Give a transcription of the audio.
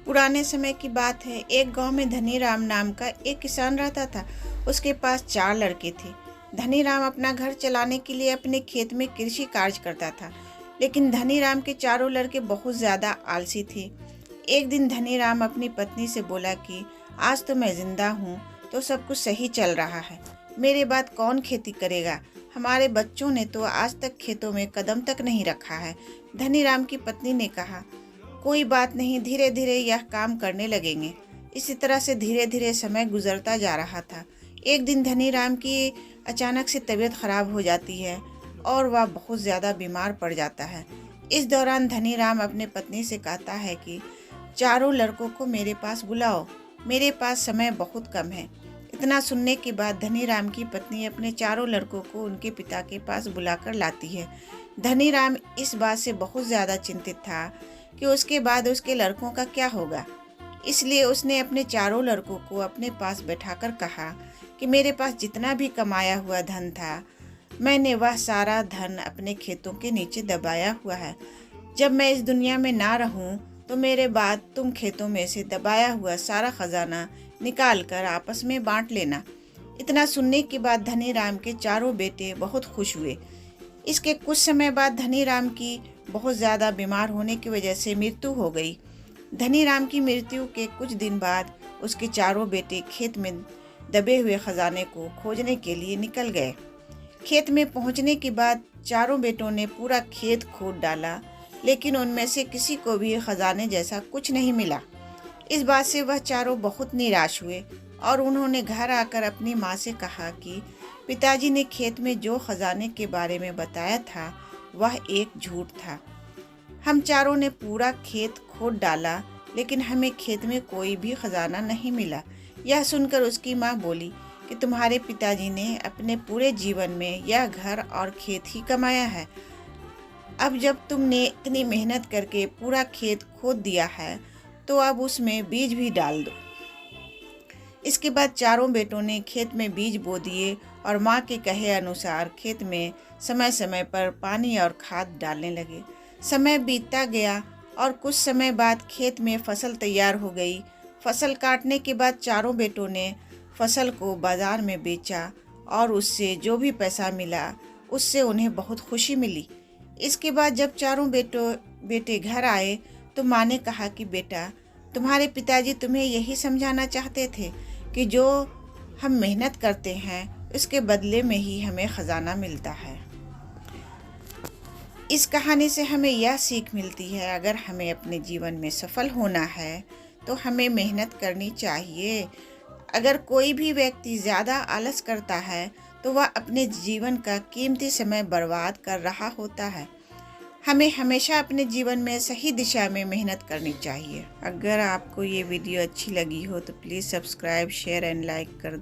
पुराने समय की बात है। एक गांव में धनीराम नाम का एक किसान रहता था। उसके पास 4 लड़के थे। धनीराम अपना घर चलाने के लिए अपने खेत में कृषि कार्य करता था, लेकिन धनीराम के चारों लड़के बहुत ज़्यादा आलसी थे। एक दिन धनीराम अपनी पत्नी से बोला कि आज तो मैं जिंदा हूँ तो सब कुछ सही चल रहा है, मेरे बाद कौन खेती करेगा? हमारे बच्चों ने तो आज तक खेतों में कदम तक नहीं रखा है। धनीराम की पत्नी ने कहा, कोई बात नहीं, धीरे धीरे यह काम करने लगेंगे। इसी तरह से धीरे धीरे समय गुजरता जा रहा था। एक दिन धनीराम की अचानक से तबीयत खराब हो जाती है और वह बहुत ज़्यादा बीमार पड़ जाता है। इस दौरान धनीराम अपने पत्नी से कहता है कि चारों लड़कों को मेरे पास बुलाओ, मेरे पास समय बहुत कम है। इतना सुनने के बाद धनीराम की पत्नी अपने चारों लड़कों को उनके पिता के पास बुलाकर लाती है। धनीराम इस बात से बहुत ज़्यादा चिंतित था कि उसके बाद उसके लड़कों का क्या होगा। इसलिए उसने अपने चारों लड़कों को अपने पास बैठाकर कहा कि मेरे पास जितना भी कमाया हुआ धन था, मैंने वह सारा धन अपने खेतों के नीचे दबाया हुआ है। जब मैं इस दुनिया में ना रहूं तो मेरे बाद तुम खेतों में से दबाया हुआ सारा खजाना निकाल कर आपस में बांट लेना। इतना सुनने के बाद धनीराम के चारों बेटे बहुत खुश हुए। इसके कुछ समय बाद धनीराम की बहुत ज़्यादा बीमार होने की वजह से मृत्यु हो गई। धनीराम की मृत्यु के कुछ दिन बाद उसके चारों बेटे खेत में दबे हुए खजाने को खोजने के लिए निकल गए। खेत में पहुंचने के बाद चारों बेटों ने पूरा खेत खोद डाला, लेकिन उनमें से किसी को भी खजाने जैसा कुछ नहीं मिला। इस बात से वह चारों बहुत निराश हुए और उन्होंने घर आकर अपनी माँ से कहा कि पिताजी ने खेत में जो खजाने के बारे में बताया था वह एक झूठ था। हम चारों ने पूरा खेत खोद डाला, लेकिन हमें खेत में कोई भी खजाना नहीं मिला। यह सुनकर उसकी माँ बोली कि तुम्हारे पिताजी ने अपने पूरे जीवन में यह घर और खेत ही कमाया है। अब जब तुमने इतनी मेहनत करके पूरा खेत खोद दिया है तो अब उसमें बीज भी डाल दो। इसके बाद चारों बेटों ने खेत में बीज बो दिए और माँ के कहे अनुसार खेत में समय समय पर पानी और खाद डालने लगे। समय बीतता गया और कुछ समय बाद खेत में फसल तैयार हो गई। फसल काटने के बाद चारों बेटों ने फसल को बाजार में बेचा और उससे जो भी पैसा मिला उससे उन्हें बहुत खुशी मिली। इसके बाद जब चारों बेटे घर आए तो माँ ने कहा कि बेटा, तुम्हारे पिताजी तुम्हें यही समझाना चाहते थे कि जो हम मेहनत करते हैं उसके बदले में ही हमें ख़जाना मिलता है। इस कहानी से हमें यह सीख मिलती है, अगर हमें अपने जीवन में सफल होना है तो हमें मेहनत करनी चाहिए। अगर कोई भी व्यक्ति ज़्यादा आलस करता है तो वह अपने जीवन का कीमती समय बर्बाद कर रहा होता है। हमें हमेशा अपने जीवन में सही दिशा में मेहनत करनी चाहिए। अगर आपको ये वीडियो अच्छी लगी हो तो please subscribe, share and like कर